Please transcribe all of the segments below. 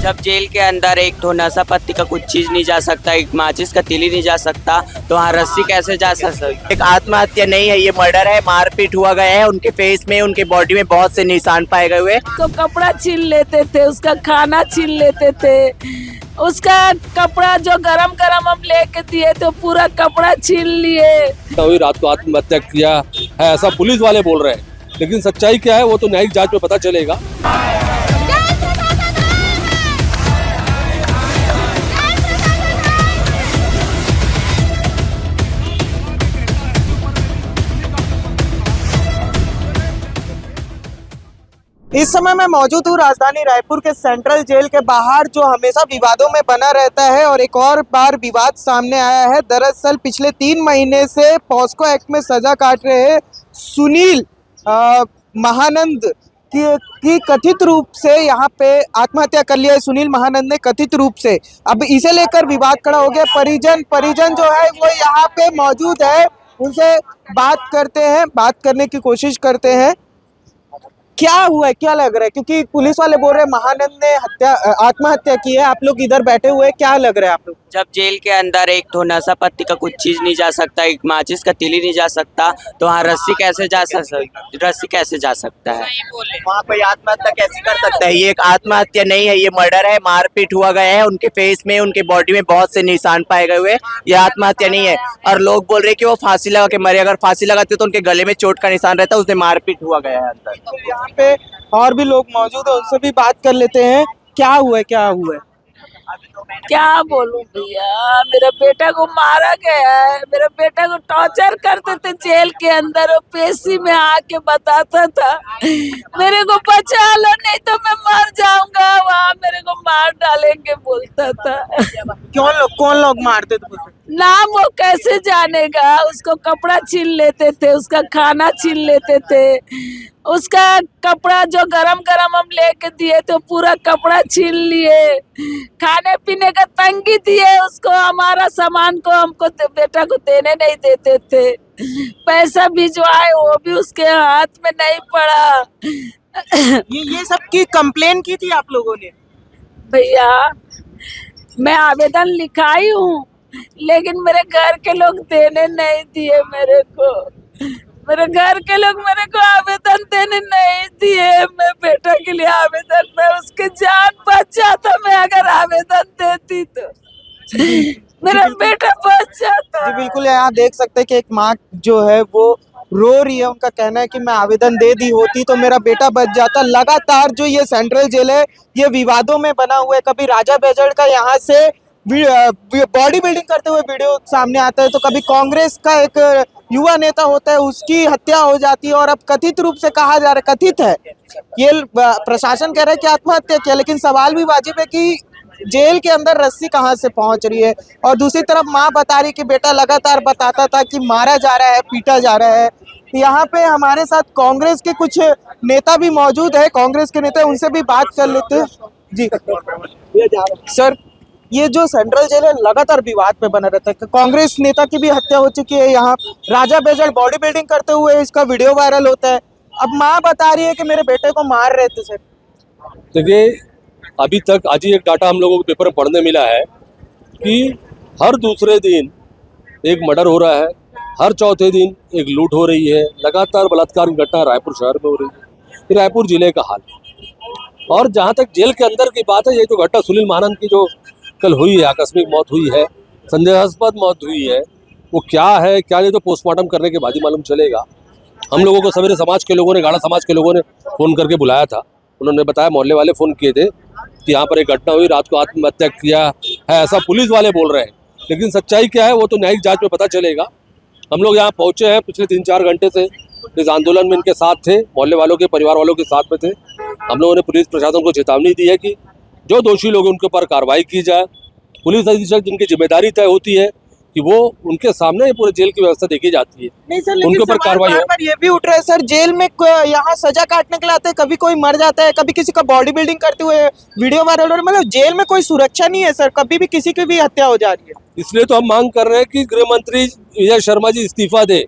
जब जेल के अंदर एक तो नशा पत्ती का कुछ चीज नहीं जा सकता, एक माचिस का तीली नहीं जा सकता, तो वहाँ रस्सी कैसे जा सकता? एक आत्महत्या नहीं है, ये मर्डर है। मारपीट हुआ गया है, उनके फेस में, उनके बॉडी में बहुत से निशान पाए गए हुए। तो कपड़ा छीन लेते थे, उसका खाना छीन लेते थे, उसका कपड़ा जो गरम गरम हम लेके दिए तो पूरा कपड़ा छीन लिए। तो रात को आत्महत्या किया है ऐसा पुलिस वाले बोल रहे हैं, लेकिन सच्चाई क्या है वो तो न्यायिक जांच में पता चलेगा। इस समय मैं मौजूद हूँ राजधानी रायपुर के सेंट्रल जेल के बाहर, जो हमेशा विवादों में बना रहता है और एक और बार विवाद सामने आया है। दरअसल पिछले 3 महीने से पॉस्को एक्ट में सजा काट रहे सुनील महानंद की कथित रूप से यहाँ पे आत्महत्या कर लिया है। सुनील महानंद ने कथित रूप से, अब इसे लेकर विवाद खड़ा हो गया। परिजन जो है वो यहाँ पे मौजूद है, उनसे बात करने की कोशिश करते हैं। क्या हुआ है, क्या लग रहा है? क्योंकि पुलिस वाले बोल रहे हैं महानंद ने आत्महत्या की है, आप लोग इधर बैठे हुए, क्या लग रहा है आप लोग? जब जेल के अंदर एक तो नशा पत्ती का कुछ चीज नहीं जा सकता, एक माचिस का तीली नहीं जा सकता, तो वहाँ रस्सी कैसे जा सकता है? वहाँ कोई आत्महत्या कैसे कर सकता है? ये एक आत्महत्या नहीं है, ये मर्डर है। मारपीट हुआ गया है, उनके फेस में, उनके बॉडी में बहुत से निशान पाए गए हुए। ये आत्महत्या नहीं है। और लोग बोल रहे हैं कि वो फांसी लगा के मरे। अगर फांसी लगाते तो उनके गले में चोट का निशान रहता, उसमें मारपीट हुआ गया है अंदर। तो यहाँ पे और भी लोग मौजूद है, उनसे भी बात कर लेते हैं। क्या हुआ है? क्या बोलूं भैया, मेरे बेटा को मारा गया है। मेरे बेटा को टॉर्चर करते थे जेल के अंदर, वो पेशी में आके बताता था मेरे को बचा लो नहीं तो मैं मर जाऊंगा, वहाँ मेरे को मार डालेंगे बोलता था। कौन लोग मारते थे? नाम वो कैसे जानेगा। उसको कपड़ा छीन लेते थे, उसका खाना छीन लेते थे, उसका कपड़ा जो गरम गरम हम लेके दिए तो पूरा कपड़ा छीन लिए। खाने पीने का तंगी दिए उसको, हमारा सामान को हमको बेटा को देने नहीं देते थे। पैसा भिजवाए वो भी उसके हाथ में नहीं पड़ा। ये सब की कंप्लेन की थी आप लोगों ने? भैया मैं आवेदन लिखाई हूँ, लेकिन मेरे घर के लोग देने नहीं दिए मेरे को। मेरे घर के लोग मेरे को आवेदन देने नहीं दिए। मैं बेटा के लिए आवेदन, मैं उसके जान बच जाता, मैं अगर आवेदन देती तो मेरा बेटा बच जाता। जी बिल्कुल, यहाँ देख सकते हैं कि एक माँ जो है वो रो रही है। उनका कहना है कि मैं आवेदन दे दी होती तो मेरा बेटा बच जाता। लगातार जो ये सेंट्रल जेल है ये विवादों में बना हुआ है। कभी राजा बेजड़ का यहाँ से बॉडी बिल्डिंग करते हुए वीडियो सामने आता है, तो कभी कांग्रेस का एक युवा नेता होता है उसकी हत्या हो जाती है। और अब कथित रूप से कहा जा रहा है, कथित है, ये प्रशासन कह रहा है कि आत्महत्या किया, लेकिन सवाल भी वाजिब है कि जेल के अंदर रस्सी कहाँ से पहुंच रही है। और दूसरी तरफ माँ बता रही कि बेटा लगातार बताता था कि मारा जा रहा है, पीटा जा रहा है। यहाँ पे हमारे साथ कांग्रेस के कुछ नेता भी मौजूद है, कांग्रेस के नेता, उनसे भी बात कर लेते हैं। जी सर, ये जो सेंट्रल जेल है लगातार विवाद पे बना रहता है। कांग्रेस नेता की भी हत्या हो चुकी है यहाँ। राजा बेजड़ बॉडी बिल्डिंग करते हुए इसका वीडियो वायरल होता है। अब माँ बता रही है कि मेरे बेटे को मार रहे थे सर। देखिए, अभी तक आज ही एक डाटा हम लोगों को पेपर में पढ़ने मिला है कि हर दूसरे दिन एक मर्डर हो रहा है, हर चौथे दिन एक लूट हो रही है, लगातार बलात्कार की घटना रायपुर शहर में हो रही है। ये रायपुर जिले का हाल है। और जहाँ तक जेल के अंदर की बात है, ये जो घटना सुनील महानंद की जो कल हुई है, आकस्मिक मौत हुई है, संदेहास्पद मौत हुई है, वो क्या है क्या नहीं तो पोस्टमार्टम करने के बाद ही मालूम चलेगा। हम लोगों को सवेरे समाज के लोगों ने, गाड़ा समाज के लोगों ने फ़ोन करके बुलाया था। उन्होंने बताया, मोहल्ले वाले फ़ोन किए थे कि यहाँ पर एक घटना हुई, रात को आत्महत्या किया है ऐसा पुलिस वाले बोल रहे हैं, लेकिन सच्चाई क्या है वो तो न्यायिक जाँच में पता चलेगा। हम लोग यहाँ पहुँचे हैं, पिछले 3-4 घंटे से इस आंदोलन में इनके साथ थे, मोहल्ले वालों के, परिवार वालों के साथ में थे। हम लोगों ने पुलिस प्रशासन को चेतावनी दी है कि जो दोषी लोग उनके ऊपर कार्रवाई की जाए। पुलिस अधीक्षक जिनकी जिम्मेदारी तय होती है कि वो उनके सामने पूरे जेल की व्यवस्था देखी जाती है, नहीं सर, उनके ऊपर कार्रवाई हो। ये भी उठ रहा है सर, जेल में यहाँ सजा काटने के लिए आते हैं, कभी कोई मर जाता है, कभी किसी का बॉडी बिल्डिंग करते हुए वीडियो वायरल हो रहा है। मतलब जेल में कोई सुरक्षा नहीं है सर, कभी भी किसी की भी हत्या हो जा रही है। इसलिए तो हम मांग कर रहे हैं कि गृह मंत्री विजय शर्मा जी इस्तीफा दे।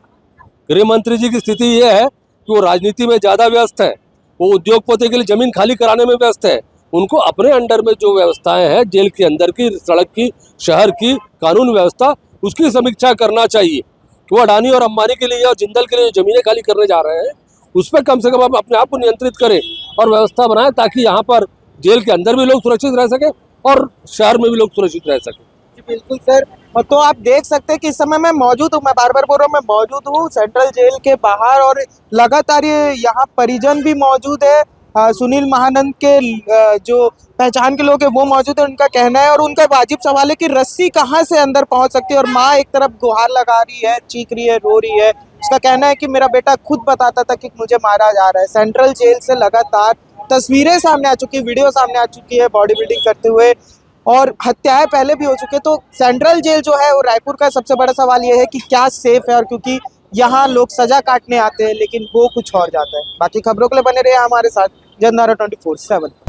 गृह मंत्री जी की स्थिति ये है कि वो राजनीति में ज्यादा व्यस्त है, वो उद्योगपति के लिए जमीन खाली कराने में व्यस्त है, उनको अपने अंडर में जो व्यवस्थाएं हैं जेल के अंदर की, सड़क की, शहर की, कानून व्यवस्था, उसकी समीक्षा करना चाहिए कि वो अडानी और अंबानी के लिए और जिंदल के लिए जो जमीनें खाली करने जा रहे हैं उस पर कम से कम अपने आप को नियंत्रित करें और व्यवस्था बनाएं ताकि यहाँ पर जेल के अंदर भी लोग सुरक्षित रह सकें और शहर में भी लोग सुरक्षित रह सकें। जी बिल्कुल सर। तो आप देख सकते हैं कि इस समय मैं मौजूद हूँ, मैं बार बार बोल रहा हूँ, मैं मौजूद हूँ सेंट्रल जेल के बाहर और लगातार ये यहाँ परिजन भी मौजूद है। सुनील महानंद के जो पहचान के लोग हैं वो मौजूद है। उनका कहना है और उनका वाजिब सवाल है कि रस्सी कहाँ से अंदर पहुँच सकती है। और माँ एक तरफ गुहार लगा रही है, चीख रही है, रो रही है। उसका कहना है कि मेरा बेटा खुद बताता था कि मुझे मारा जा रहा है। सेंट्रल जेल से लगातार तस्वीरें सामने आ चुकी, वीडियो सामने आ चुकी है बॉडी बिल्डिंग करते हुए, और हत्याएं पहले भी हो चुकी है। तो सेंट्रल जेल जो है वो रायपुर का सबसे बड़ा सवाल ये है कि क्या सेफ है, और क्योंकि यहाँ लोग सजा काटने आते हैं लेकिन वो कुछ और जाता है। बाकी खबरों के लिए बने रहे हमारे साथ, जनधारा 24/7।